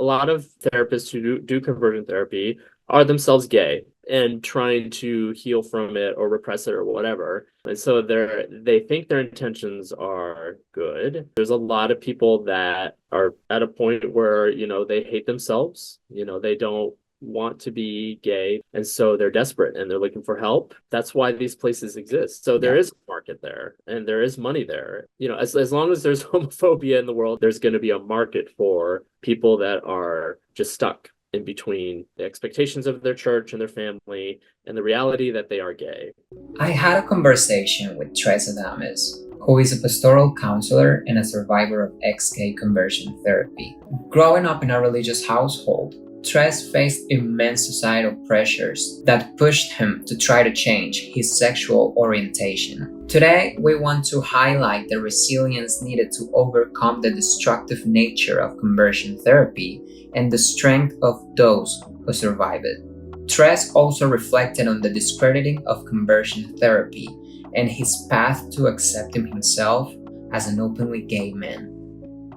lot of therapists who do conversion therapy are themselves gay and trying to heal from it or repress it or whatever. And so they think their intentions are good. There's a lot of people that are at a point where, they hate themselves. They don't want to be gay, and so they're desperate and they're looking for help. That's why these places exist. So there Yeah. is a market there and there is money there. As long as there's homophobia in the world, there's going to be a market for people that are just stuck in between the expectations of their church and their family and the reality that they are gay. I had a conversation with Tres Adames, who is a pastoral counselor and a survivor of ex-gay conversion therapy. Growing up in a religious household, Tres faced immense societal pressures that pushed him to try to change his sexual orientation. Today, we want to highlight the resilience needed to overcome the destructive nature of conversion therapy and the strength of those who survive it. Tres also reflected on the discrediting of conversion therapy and his path to accepting himself as an openly gay man.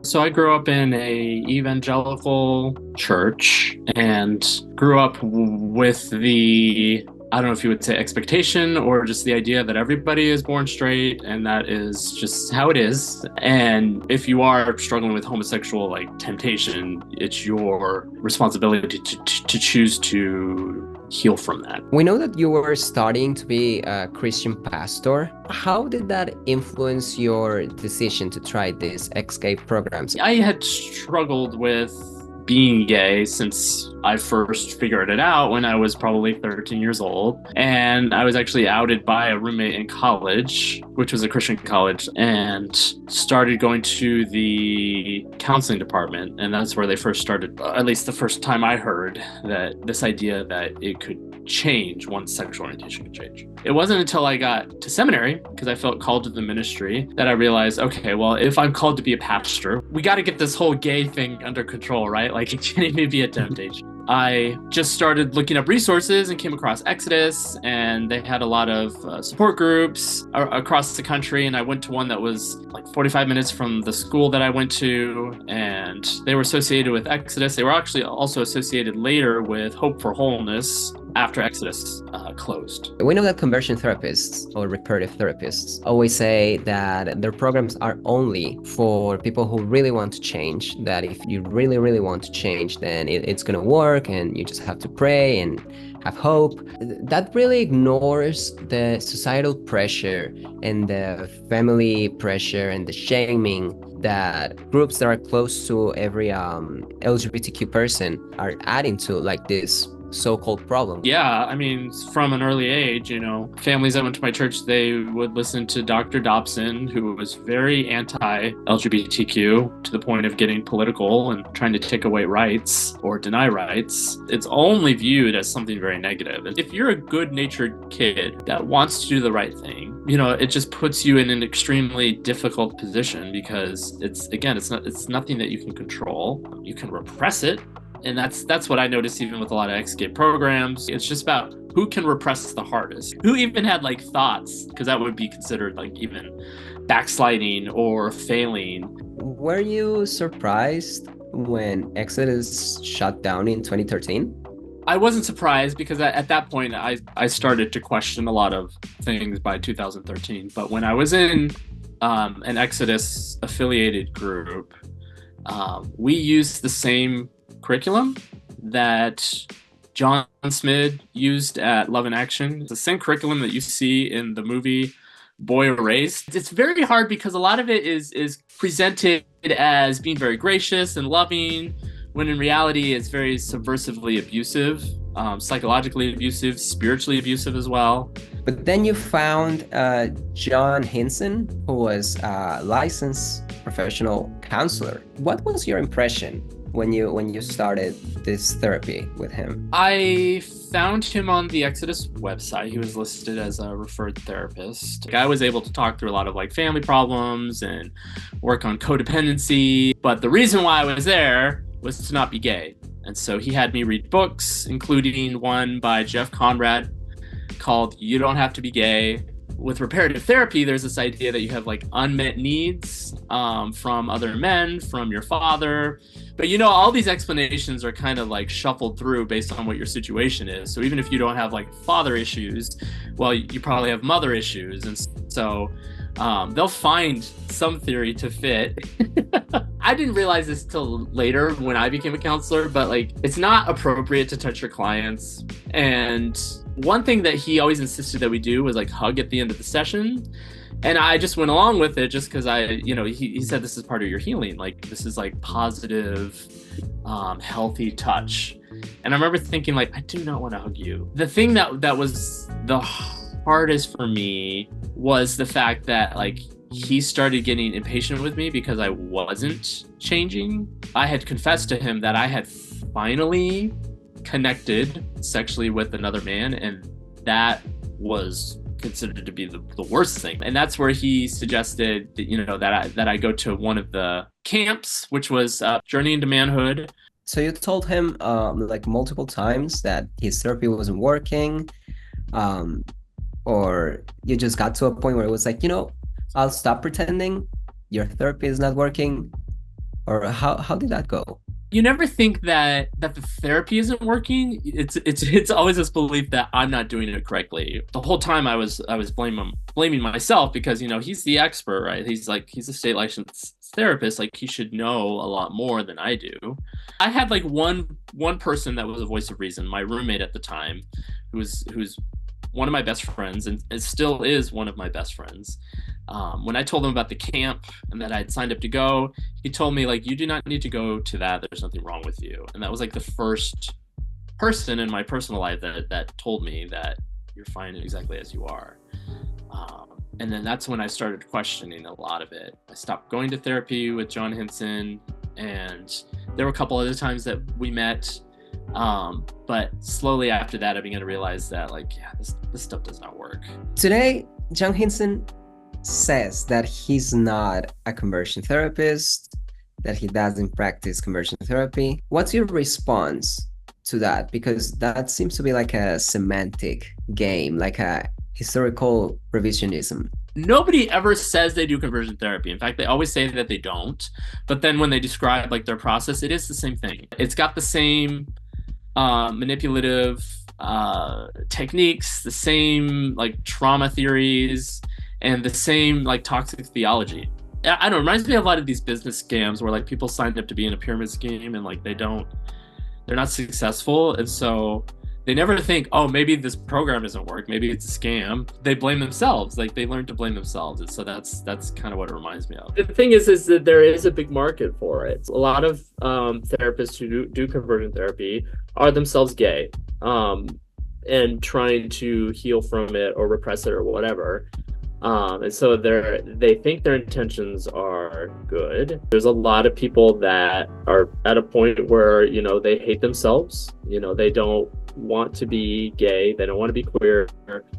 So I grew up in a evangelical church and grew up with I don't know if you would say expectation or just the idea that everybody is born straight and that is just how it is. And if you are struggling with homosexual temptation, it's your responsibility to choose to heal from that. We know that you were studying to be a Christian pastor. How did that influence your decision to try these ex-gay programs? I had struggled with being gay since I first figured it out when I was probably 13 years old. And I was actually outed by a roommate in college, which was a Christian college, and started going to the counseling department. And that's where they first started, at least the first time I heard that this idea that it could change, one's sexual orientation could change. It wasn't until I got to seminary, because I felt called to the ministry, that I realized, okay, well, if I'm called to be a pastor, we got to get this whole gay thing under control, right? Like, it can't even be a temptation. I just started looking up resources and came across Exodus, and they had a lot of support groups across the country. And I went to one that was like 45 minutes from the school that I went to, and they were associated with Exodus. They were actually also associated later with Hope for Wholeness after Exodus closed. We know that conversion therapists or reparative therapists always say that their programs are only for people who really want to change, that if you really, really want to change, then it's going to work and you just have to pray and have hope. That really ignores the societal pressure and the family pressure and the shaming that groups that are close to every LGBTQ person are adding to this so-called problem. Yeah, I mean, from an early age, families that went to my church, they would listen to Dr. Dobson, who was very anti-LGBTQ to the point of getting political and trying to take away rights or deny rights. It's only viewed as something very negative. If you're a good-natured kid that wants to do the right thing, it just puts you in an extremely difficult position because it's nothing that you can control. You can repress it. And that's what I noticed even with a lot of ex-gay programs. It's just about who can repress the hardest. Who even had thoughts, because that would be considered even backsliding or failing. Were you surprised when Exodus shut down in 2013? I wasn't surprised because at that point I started to question a lot of things by 2013. But when I was in an Exodus affiliated group, we used the same curriculum that John Smith used at Love in Action. It's the same curriculum that you see in the movie Boy Erased. It's very hard because a lot of it is presented as being very gracious and loving, when in reality it's very subversively abusive, psychologically abusive, spiritually abusive as well. But then you found John Hinson, who was a licensed professional counselor. What was your impression when you started this therapy with him? I found him on the Exodus website. He was listed as a referred therapist. I was able to talk through a lot of family problems and work on codependency. But the reason why I was there was to not be gay. And so he had me read books, including one by Jeff Conrad called You Don't Have to Be Gay. with reparative therapy, there's this idea that you have like unmet needs from other men, from your father. But all these explanations are kind of like shuffled through based on what your situation is. So even if you don't have like father issues, well, you probably have mother issues. And so they'll find some theory to fit. I didn't realize this till later when I became a counselor, but like it's not appropriate to touch your clients. And one thing that he always insisted that we do was like hug at the end of the session. And I just went along with it just because he said this is part of your healing. Like this is like positive, healthy touch. And I remember thinking like, I do not want to hug you. The thing that was the hardest for me was the fact that like he started getting impatient with me because I wasn't changing. I had confessed to him that I had finally connected sexually with another man, and that was considered to be the worst thing. And that's where he suggested that, that I go to one of the camps, which was Journey into Manhood. So you told him like multiple times that his therapy wasn't working, or you just got to a point where it was like, I'll stop pretending your therapy is not working, or how did that go? You never think that the therapy isn't working. It's always this belief that I'm not doing it correctly. The whole time I was blaming myself because he's the expert, right? He's a state licensed therapist. Like he should know a lot more than I do. I had like one person that was a voice of reason, my roommate at the time, who's one of my best friends and still is one of my best friends. When I told him about the camp and that I'd signed up to go, he told me like, you do not need to go to that. There's nothing wrong with you. And that was like the first person in my personal life that told me that you're fine exactly as you are. And then that's when I started questioning a lot of it. I stopped going to therapy with John Hinson, and there were a couple other times that we met. But slowly after that, I began to realize that this stuff does not work. Today, John Hinson says that he's not a conversion therapist, that he doesn't practice conversion therapy. What's your response to that? Because that seems to be like a semantic game, like a historical revisionism. Nobody ever says they do conversion therapy. In fact, they always say that they don't. But then when they describe like their process, it is the same thing. It's got the same manipulative techniques, the same like trauma theories, and the same like toxic theology. I don't know, it reminds me of a lot of these business scams where like people signed up to be in a pyramid scheme and like they're not successful, and so they never think, oh, maybe this program doesn't work, maybe it's a scam. They blame themselves, like they learn to blame themselves, and so that's kind of what it reminds me of. The thing is that there is a big market for it. A lot of therapists who do conversion therapy are themselves gay, and trying to heal from it or repress it or whatever. And so they think their intentions are good. There's a lot of people that are at a point where, they hate themselves. They don't want to be gay. They don't want to be queer.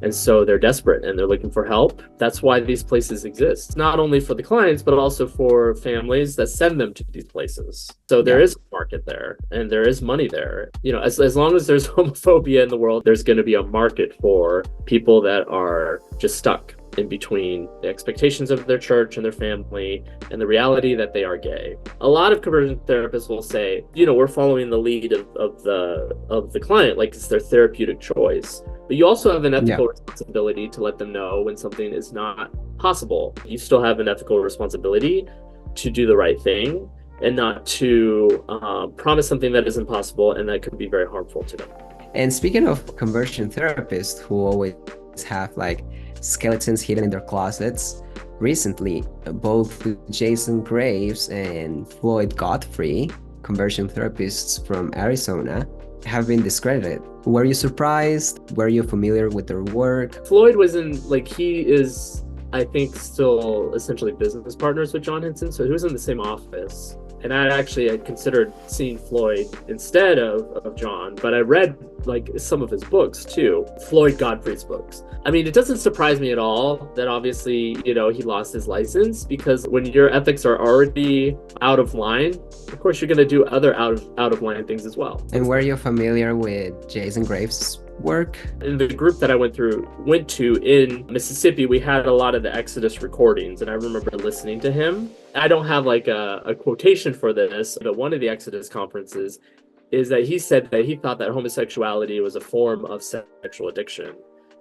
And so they're desperate and they're looking for help. That's why these places exist, not only for the clients, but also for families that send them to these places. So there is a market there and there is money there. As long as there's homophobia in the world, there's going to be a market for people that are just stuck in between the expectations of their church and their family and the reality that they are gay. A lot of conversion therapists will say, we're following the lead of the client, like it's their therapeutic choice. But you also have an ethical responsibility to let them know when something is not possible. You still have an ethical responsibility to do the right thing and not to promise something that is impossible and that could be very harmful to them. And speaking of conversion therapists who always have like skeletons hidden in their closets, recently both Jason Graves and Floyd Godfrey, conversion therapists from Arizona, have been discredited. Were you surprised? Were you familiar with their work? Floyd was he is, I think, still essentially business partners with John Hinson, so he was in the same office. And I actually had considered seeing Floyd instead of John, but I read like some of his books too, Floyd Godfrey's books. I mean, it doesn't surprise me at all that obviously, he lost his license, because when your ethics are already out of line, of course you're going to do other out of line things as well. And were you familiar with Jason Graves' work? In the group that I went to in Mississippi, we had a lot of the Exodus recordings, and I remember listening to him. I don't have like a quotation for this, but one of the Exodus conferences is that he said that he thought that homosexuality was a form of sexual addiction.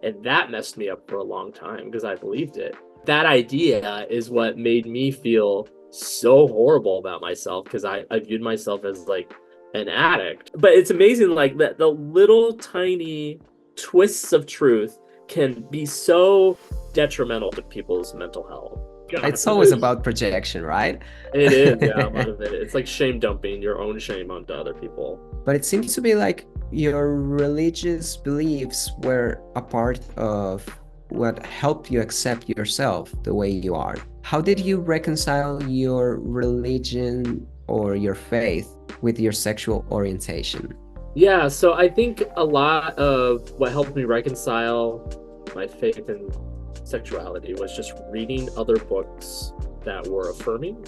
And that messed me up for a long time because I believed it. That idea is what made me feel so horrible about myself, because I viewed myself as like an addict. But it's amazing, like, that the little tiny twists of truth can be so detrimental to people's mental health. God, It's always about projection, right? It is, yeah, a lot of it. It's like shame dumping your own shame onto other people. But it seems to be like your religious beliefs were a part of what helped you accept yourself the way you are. How did you reconcile your religion or your faith with your sexual orientation? Yeah, so I think a lot of what helped me reconcile my faith and sexuality was just reading other books that were affirming.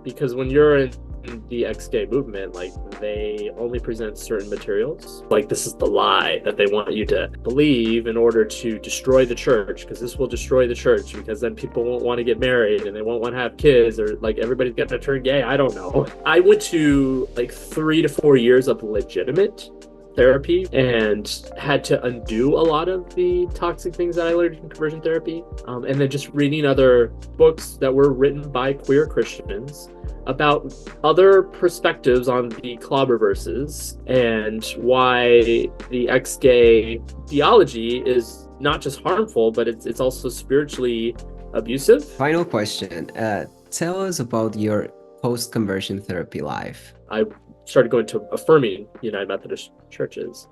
Because when you're in the ex-gay movement, like, they only present certain materials. Like, this is the lie that they want you to believe in order to destroy the church, because this will destroy the church, because then people won't want to get married and they won't want to have kids, or like everybody's going to turn gay. I don't know. I went to like 3 to 4 years of legitimate therapy and had to undo a lot of the toxic things that I learned in conversion therapy. And then just reading other books that were written by queer Christians about other perspectives on the clobber verses and why the ex-gay theology is not just harmful, but it's also spiritually abusive. Final question. Tell us about your post-conversion therapy life. I started going to affirming United Methodist churches.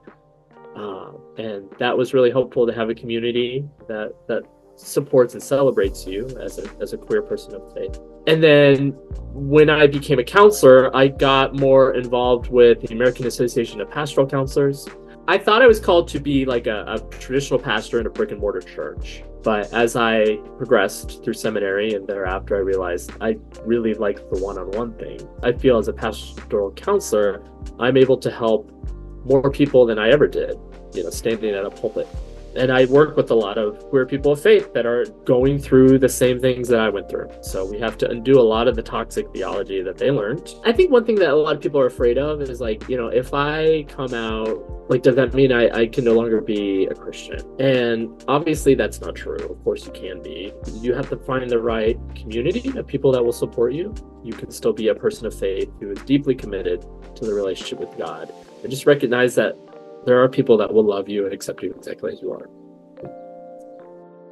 And that was really helpful to have a community that supports and celebrates you as a queer person of faith. And then when I became a counselor, I got more involved with the American Association of Pastoral Counselors. I thought I was called to be like a traditional pastor in a brick and mortar church. But as I progressed through seminary and thereafter, I realized I really liked the one-on-one thing. I feel as a pastoral counselor, I'm able to help more people than I ever did, standing at a pulpit. And I work with a lot of queer people of faith that are going through the same things that I went through. So we have to undo a lot of the toxic theology that they learned. I think one thing that a lot of people are afraid of is like, if I come out, like, does that mean I can no longer be a Christian? And obviously that's not true. Of course you can be. You have to find the right community of people that will support you. You can still be a person of faith who is deeply committed to the relationship with God. And just recognize that there are people that will love you and accept you exactly as you are.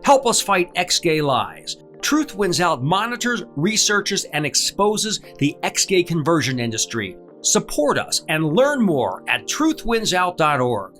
Help us fight ex-gay lies. Truth Wins Out monitors, researches, and exposes the ex-gay conversion industry. Support us and learn more at truthwinsout.org.